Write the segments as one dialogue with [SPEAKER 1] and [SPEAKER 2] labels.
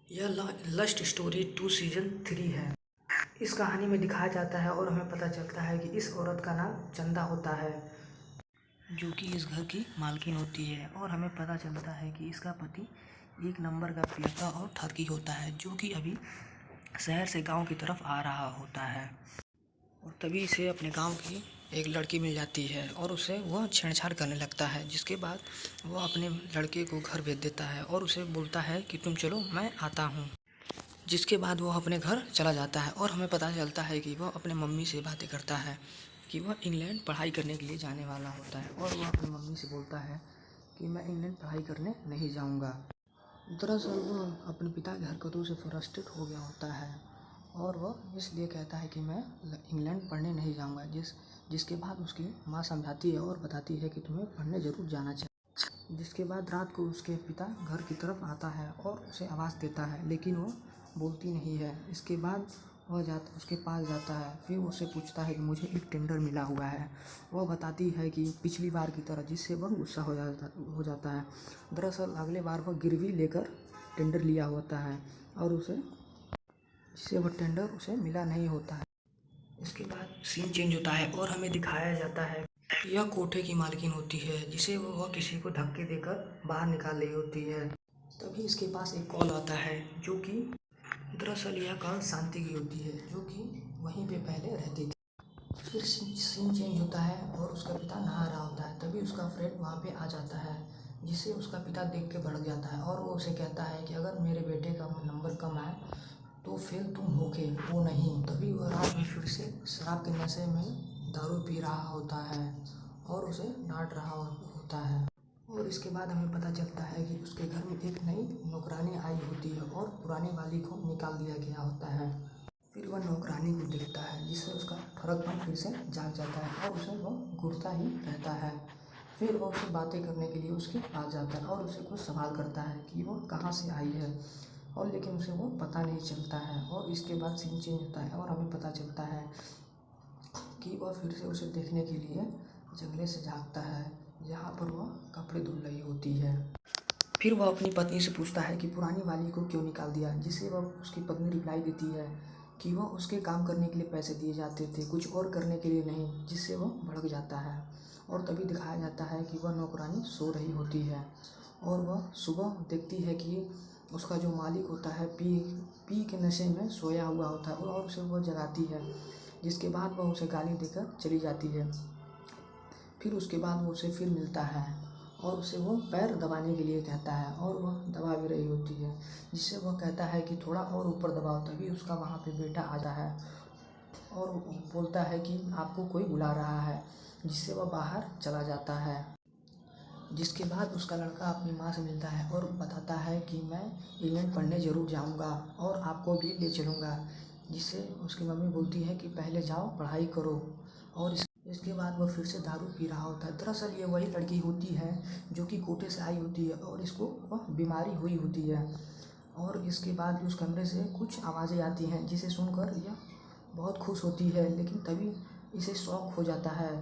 [SPEAKER 1] यह lust story 2 season 3 है। इस कहानी में दिखाया जाता है और हमें पता चलता है कि इस औरत का नाम चंदा होता है, जो कि इस घर की मालकिन होती है। और हमें पता चलता है कि इसका पति एक नंबर का पीता और ठगी होता है, जो कि अभी शहर से गांव की तरफ आ रहा होता है। और तभी इसे अपने गांव की एक लड़की मिल जाती है और उसे वह छेड़छाड़ करने लगता है, जिसके बाद वह अपने लड़के को घर भेज देता है और उसे बोलता है कि तुम चलो, मैं आता हूँ। जिसके बाद वह अपने घर चला जाता है और हमें पता चलता है कि वह अपने मम्मी से बातें करता है कि वह इंग्लैंड पढ़ाई करने के लिए जाने वाला होता है। और वह अपनी मम्मी से बोलता है कि मैं इंग्लैंड पढ़ाई करने नहीं जाऊंगा। दरअसल वह अपने पिता की हरकतों से फ्रस्ट्रेट हो गया होता है और वह इसलिए कहता है कि मैं इंग्लैंड पढ़ने नहीं जाऊंगा। जिसके बाद उसकी माँ समझाती है और बताती है कि तुम्हें पढ़ने ज़रूर जाना चाहिए। जिसके बाद रात को उसके पिता घर की तरफ आता है और उसे आवाज़ देता है, लेकिन वो बोलती नहीं है। इसके बाद वह उसके पास जाता है, फिर उससे पूछता है कि मुझे एक टेंडर मिला हुआ है। वह बताती है कि पिछली बार की तरह, जिससे वह गुस्सा हो जाता है। दरअसल अगले बार वह गिरवी लेकर टेंडर लिया होता है और जिससे वह टेंडर उसे मिला नहीं होता है। इसके बाद सीन चेंज होता है और हमें दिखाया जाता है यह कोठे की मालकिन होती है, जिसे वह किसी को धक्के देकर बाहर निकाल रही होती है। तभी इसके पास एक कॉल आता है, जो कि दरअसल यह कॉल शांति की होती है, जो कि वहीं पे पहले रहती थी। फिर सीन चेंज होता है और उसका पिता नहा रहा होता है। तभी उसका फ्रेंड वहाँ पे आ जाता है, जिससे उसका पिता देख के भड़क जाता है और वो उसे कहता है कि अगर मेरे बेटे का नंबर कम आए तो फेल तुम होगे, वो नहीं। तभी वह रात में फिर से शराब के नशे में दारू पी रहा होता है और उसे डांट रहा होता है। और इसके बाद हमें पता चलता है कि उसके घर में एक नई नौकरानी आई होती है और पुरानी वाली को निकाल दिया गया होता है। फिर वह नौकरानी को देखता है, जिससे उसका फर्कपन फिर से जाग जाता है और उसे वह घूरता ही रहता है। फिर वह उससे बातें करने के लिए उसके पास जाता है और उसे कुछ सवाल करता है कि वह कहाँ से आई है, और लेकिन उसे वो पता नहीं चलता है। और इसके बाद सीन चेंज होता है और हमें पता चलता है कि वह फिर से उसे देखने के लिए जंगले से झाँकता है, जहाँ पर वह कपड़े धुल रही होती है। फिर वह अपनी पत्नी से पूछता है कि पुरानी वाली को क्यों निकाल दिया, जिससे वह उसकी पत्नी रिप्लाई देती है कि वह उसके काम करने के लिए पैसे दिए जाते थे, कुछ और करने के लिए नहीं, जिससे वह भड़क जाता है। और तभी दिखाया जाता है कि वह नौकरानी सो रही होती है और वह सुबह देखती है कि उसका जो मालिक होता है पी के नशे में सोया हुआ होता है और उसे वह जगाती है। जिसके बाद वह उसे गाली देकर चली जाती है। फिर उसके बाद वो उसे फिर मिलता है और उसे वो पैर दबाने के लिए कहता है और वह दबा भी रही होती है, जिससे वह कहता है कि थोड़ा और ऊपर दबाओ। तभी उसका वहाँ पे बेटा आता है और बोलता है कि आपको कोई बुला रहा है, जिससे वह बाहर चला जाता है। जिसके बाद उसका लड़का अपनी माँ से मिलता है और बताता है कि मैं इंग्लैंड पढ़ने ज़रूर जाऊँगा और आपको भी ले चलूँगा। जिससे उसकी मम्मी बोलती है कि पहले जाओ पढ़ाई करो। और इसके बाद वह फिर से दारू पी रहा होता है। दरअसल ये वही लड़की होती है जो कि कोटे से आई होती है और इसको वह बीमारी हुई होती है। और इसके बाद उस कमरे से कुछ आवाज़ें आती हैं, जिसे सुनकर यह बहुत खुश होती है, लेकिन तभी इसे शौक हो जाता है।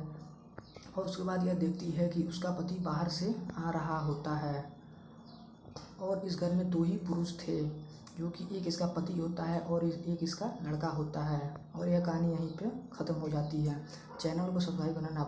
[SPEAKER 1] और उसके बाद यह देखती है कि उसका पति बाहर से आ रहा होता है और इस घर में 2 ही पुरुष थे, जो कि एक इसका पति होता है और एक इसका लड़का होता है। और यह कहानी यहीं पे ख़त्म हो जाती है। चैनल को सब्सक्राइब करना ना भूलें।